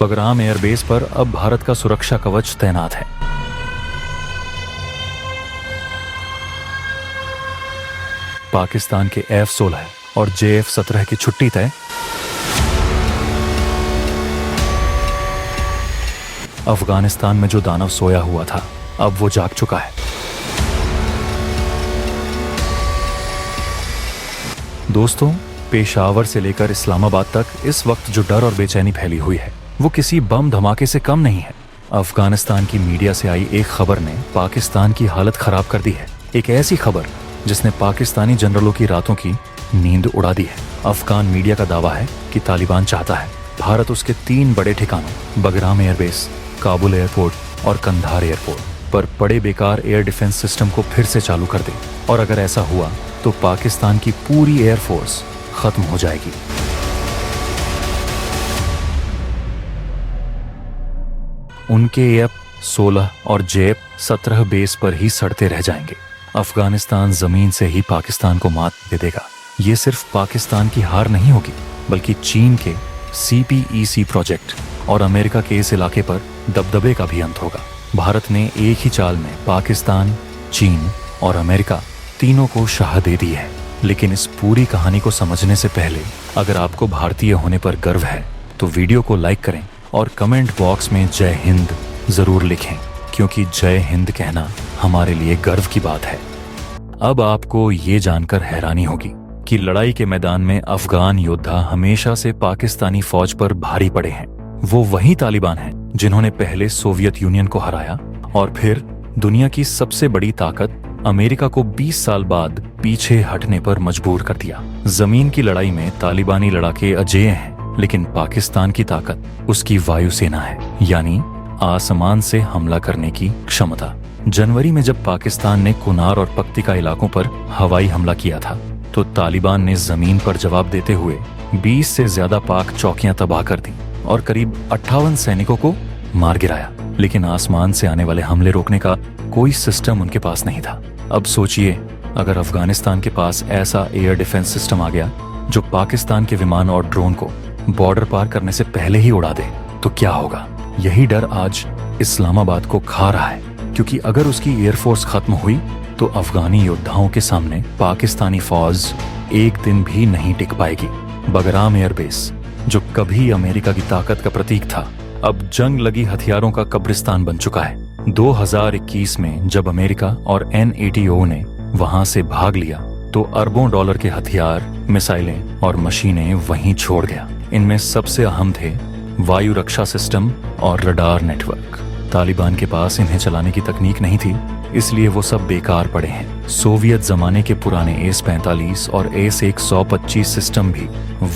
Bagram airbase पर अब भारत का सुरक्षा कवच तैनात है। पाकिस्तान के F-16 और JF-17 की छुट्टी तय। अफगानिस्तान में जो दानव सोया हुआ था, अब वो जाग चुका है। दोस्तों, पेशावर से लेकर इस्लामाबाद तक इस वक्त जो डर और बेचैनी फैली हुई है, वो किसी बम धमाके से कम नहीं है। अफगानिस्तान की मीडिया से आई एक खबर ने पाकिस्तान की हालत खराब कर दी है। एक ऐसी खबर जिसने पाकिस्तानी जनरलों की रातों की नींद उड़ा दी है। अफगान मीडिया का दावा है कि तालिबान चाहता है भारत उसके 3 बड़े ठिकानों बगराम एयरबेस, काबुल एयरपोर्ट और कंधार एयरपोर्ट पर पड़े बेकार एयर डिफेंस सिस्टम को फिर से चालू कर दे। और अगर ऐसा हुआ तो पाकिस्तान की पूरी एयरफोर्स खत्म हो जाएगी। उनके F-16 और JF-17 बेस पर ही सड़ते रह जाएंगे। अफगानिस्तान जमीन से ही पाकिस्तान को मात दे देगा। ये सिर्फ पाकिस्तान की हार नहीं होगी, बल्कि चीन के CPEC प्रोजेक्ट और अमेरिका के इस इलाके पर दबदबे का भी अंत होगा। भारत ने एक ही चाल में पाकिस्तान, चीन और अमेरिका तीनों को शाह दे दी है। लेकिन इस पूरी कहानी को समझने से पहले अगर आपको भारतीय होने पर गर्व है तो वीडियो को लाइक करें और कमेंट बॉक्स में जय हिंद जरूर लिखें, क्योंकि जय हिंद कहना हमारे लिए गर्व की बात है। अब आपको ये जानकर हैरानी होगी कि लड़ाई के मैदान में अफगान योद्धा हमेशा से पाकिस्तानी फौज पर भारी पड़े हैं। वो वही तालिबान हैं जिन्होंने पहले सोवियत यूनियन को हराया और फिर दुनिया की सबसे बड़ी ताकत अमेरिका को 20 साल बाद पीछे हटने पर मजबूर कर दिया। जमीन की लड़ाई में तालिबानी लड़ाके अजेय हैं, लेकिन पाकिस्तान की ताकत उसकी वायुसेना है, यानी आसमान से हमला करने की क्षमता। जनवरी में जब पाकिस्तान ने कुनार और पक्तिका इलाकों पर हवाई हमला किया था, तो तालिबान ने जमीन पर जवाब देते हुए 20 से ज्यादा पाक चौकियां तबाह कर दी और करीब 58 सैनिकों को मार गिराया। लेकिन आसमान से आने वाले हमले रोकने का कोई सिस्टम उनके पास नहीं था। अब सोचिए, अगर अफगानिस्तान के पास ऐसा एयर डिफेंस सिस्टम आ गया जो पाकिस्तान के विमान और ड्रोन को बॉर्डर पार करने से पहले ही उड़ा दे, तो क्या होगा? यही डर आज इस्लामाबाद को खा रहा है, क्योंकि अगर उसकी एयरफोर्स खत्म हुई तो अफगानी योद्धाओं के सामने पाकिस्तानी फौज एक दिन भी नहीं टिक पाएगी। बगराम एयरबेस, जो कभी अमेरिका की ताकत का प्रतीक था, अब जंग लगी हथियारों का कब्रिस्तान बन चुका है। 2021 में जब अमेरिका और NATO ने वहां से भाग लिया, तो अरबों डॉलर के हथियार, मिसाइलें और मशीनें वहीं छोड़ गया। इनमें सबसे अहम थे वायु रक्षा सिस्टम और रडार नेटवर्क। तालिबान के पास इन्हें चलाने की तकनीक नहीं थी, इसलिए वो सब बेकार पड़े हैं। सोवियत जमाने के पुराने AS-45 और AS-125 सिस्टम भी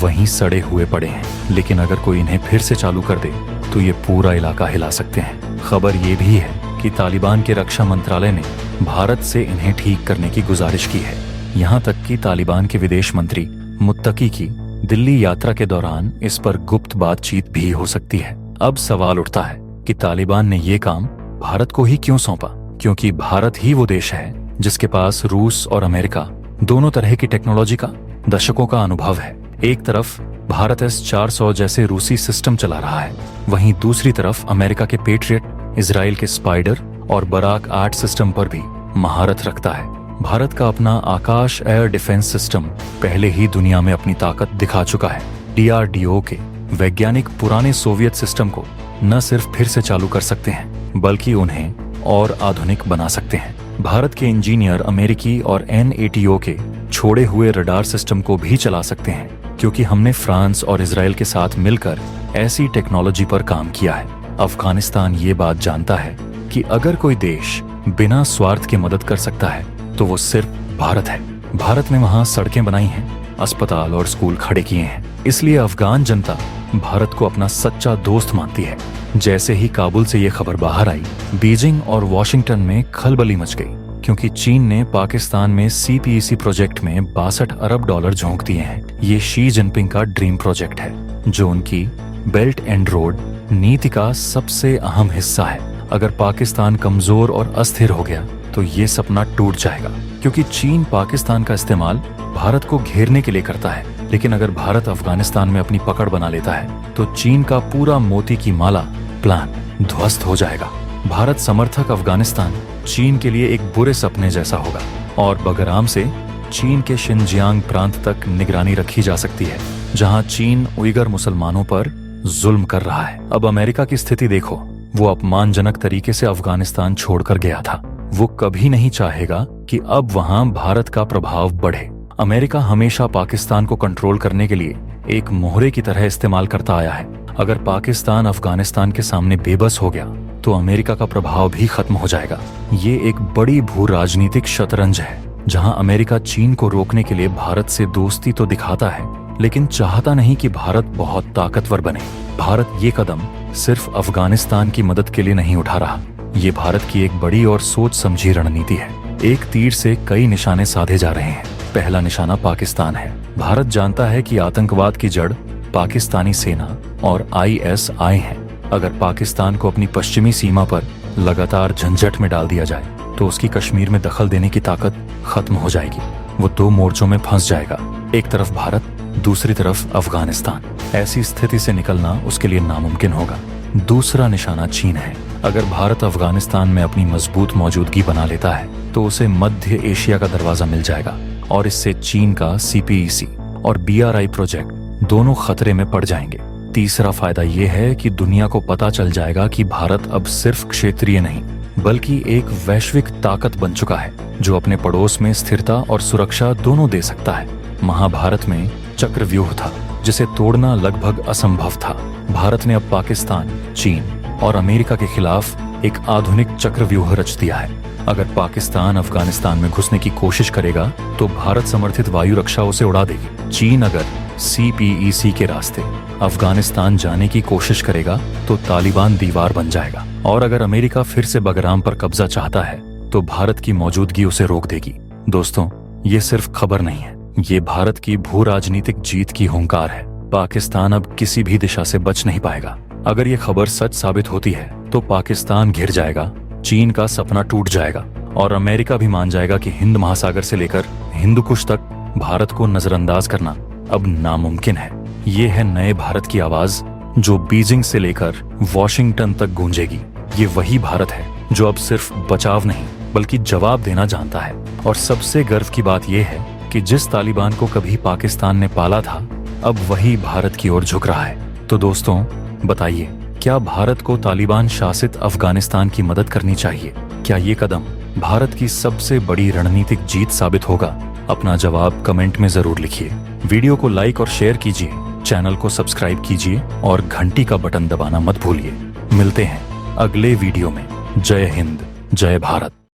वहीं सड़े हुए पड़े हैं। लेकिन अगर कोई इन्हें फिर से चालू कर दे तो ये पूरा इलाका हिला सकते हैं। खबर ये भी है कि तालिबान के रक्षा मंत्रालय ने भारत से इन्हें ठीक करने की गुजारिश की है। यहाँ तक कि तालिबान के विदेश मंत्री मुत्तकी की दिल्ली यात्रा के दौरान इस पर गुप्त बातचीत भी हो सकती है। अब सवाल उठता है कि तालिबान ने ये काम भारत को ही क्यों सौंपा, क्योंकि भारत ही वो देश है जिसके पास रूस और अमेरिका दोनों तरह की टेक्नोलॉजी का दशकों का अनुभव है। एक तरफ भारत S-400 जैसे रूसी सिस्टम चला रहा है, वहीं दूसरी तरफ अमेरिका के पेट्रियट, इजराइल के स्पाइडर और बराक 8 सिस्टम पर भी महारत रखता है। भारत का अपना आकाश एयर डिफेंस सिस्टम पहले ही दुनिया में अपनी ताकत दिखा चुका है। DRDO के वैज्ञानिक पुराने सोवियत सिस्टम को न सिर्फ फिर से चालू कर सकते हैं, बल्कि उन्हें और आधुनिक बना सकते हैं। भारत के इंजीनियर अमेरिकी और NATO के छोड़े हुए रडार सिस्टम को भी चला सकते हैं, क्योंकि हमने फ्रांस और इजराइल के साथ मिलकर ऐसी टेक्नोलॉजी पर काम किया है। अफगानिस्तान ये बात जानता है कि अगर कोई देश बिना स्वार्थ के मदद कर सकता है तो वो सिर्फ भारत है। भारत ने वहाँ सड़कें बनाई हैं, अस्पताल और स्कूल खड़े किए हैं। इसलिए अफगान जनता भारत को अपना सच्चा दोस्त मानती है। जैसे ही काबुल से ये खबर बाहर आई, बीजिंग और वॉशिंगटन में खलबली मच गई, क्योंकि चीन ने पाकिस्तान में CPEC प्रोजेक्ट में 62 अरब डॉलर झोंक दिए हैं। ये शी जिनपिंग का ड्रीम प्रोजेक्ट है, जो उनकी बेल्ट एंड रोड नीति का सबसे अहम हिस्सा है। अगर पाकिस्तान कमजोर और अस्थिर हो गया तो ये सपना टूट जाएगा, क्योंकि चीन पाकिस्तान का इस्तेमाल भारत को घेरने के लिए करता है। लेकिन अगर भारत अफगानिस्तान में अपनी पकड़ बना लेता है तो चीन का पूरा मोती की माला प्लान ध्वस्त हो जाएगा। भारत समर्थक अफगानिस्तान चीन के लिए एक बुरे सपने जैसा होगा और बगराम से चीन के शिनजियांग प्रांत तक निगरानी रखी जा सकती है, जहां चीन उइगर मुसलमानों पर जुल्म कर रहा है। अब अमेरिका की स्थिति देखो, वो अपमानजनक तरीके से अफगानिस्तान छोड़कर गया था। वो कभी नहीं चाहेगा कि अब वहां भारत का प्रभाव बढ़े। अमेरिका हमेशा पाकिस्तान को कंट्रोल करने के लिए एक मोहरे की तरह इस्तेमाल करता आया है। अगर पाकिस्तान अफगानिस्तान के सामने बेबस हो गया तो अमेरिका का प्रभाव भी खत्म हो जाएगा। ये एक बड़ी भू राजनीतिक शतरंज है, जहां अमेरिका चीन को रोकने के लिए भारत से दोस्ती तो दिखाता है, लेकिन चाहता नहीं कि भारत बहुत ताकतवर बने। भारत ये कदम सिर्फ अफगानिस्तान की मदद के लिए नहीं उठा रहा, ये भारत की एक बड़ी और सोच समझी रणनीति है। एक तीर से कई निशाने साधे जा रहे हैं। पहला निशाना पाकिस्तान है। भारत जानता है कि आतंकवाद की जड़ पाकिस्तानी सेना और ISI है। अगर पाकिस्तान को अपनी पश्चिमी सीमा पर लगातार झंझट में डाल दिया जाए तो उसकी कश्मीर में दखल देने की ताकत खत्म हो जाएगी। वो दो मोर्चों में फंस जाएगा, एक तरफ भारत, दूसरी तरफ अफगानिस्तान। ऐसी स्थिति से निकलना उसके लिए नामुमकिन होगा। दूसरा निशाना चीन है। अगर भारत अफगानिस्तान में अपनी मजबूत मौजूदगी बना लेता है तो उसे मध्य एशिया का दरवाजा मिल जाएगा और इससे चीन का CPEC और BRI प्रोजेक्ट दोनों खतरे में पड़ जाएंगे। तीसरा फायदा ये है कि दुनिया को पता चल जाएगा कि भारत अब सिर्फ क्षेत्रीय नहीं बल्कि एक वैश्विक ताकत बन चुका है, जो अपने पड़ोस में स्थिरता और सुरक्षा दोनों दे सकता है। महाभारत में चक्रव्यूह था जिसे तोड़ना लगभग असंभव था। भारत ने अब पाकिस्तान, चीन और अमेरिका के खिलाफ एक आधुनिक चक्रव्यूह रच दिया है। अगर पाकिस्तान अफगानिस्तान में घुसने की कोशिश करेगा तो भारत समर्थित वायु रक्षा उसे उड़ा देगी। चीन अगर CPEC के रास्ते अफगानिस्तान जाने की कोशिश करेगा तो तालिबान दीवार बन जाएगा। और अगर अमेरिका फिर से बगराम पर कब्जा चाहता है तो भारत की मौजूदगी उसे रोक देगी। दोस्तों, ये सिर्फ खबर नहीं है, ये भारत की भू राजनीतिक जीत की हुंकार है। पाकिस्तान अब किसी भी दिशा से बच नहीं पाएगा। अगर ये खबर सच साबित होती है तो पाकिस्तान घिर जाएगा, चीन का सपना टूट जाएगा और अमेरिका भी मान जाएगा कि हिंद महासागर से लेकर हिंदुकुश तक भारत को नजरअंदाज करना अब नामुमकिन है। ये है नए भारत की आवाज जो बीजिंग से लेकर वॉशिंगटन तक गूंजेगी। ये वही भारत है जो अब सिर्फ बचाव नहीं बल्कि जवाब देना जानता है। और सबसे गर्व की बात यह है कि जिस तालिबान को कभी पाकिस्तान ने पाला था, अब वही भारत की ओर झुक रहा है। तो दोस्तों, बताइए, क्या भारत को तालिबान शासित अफगानिस्तान की मदद करनी चाहिए? क्या ये कदम भारत की सबसे बड़ी रणनीतिक जीत साबित होगा? अपना जवाब कमेंट में जरूर लिखिए। वीडियो को लाइक और शेयर कीजिए, चैनल को सब्सक्राइब कीजिए और घंटी का बटन दबाना मत भूलिए। मिलते हैं अगले वीडियो में। जय हिंद, जय भारत।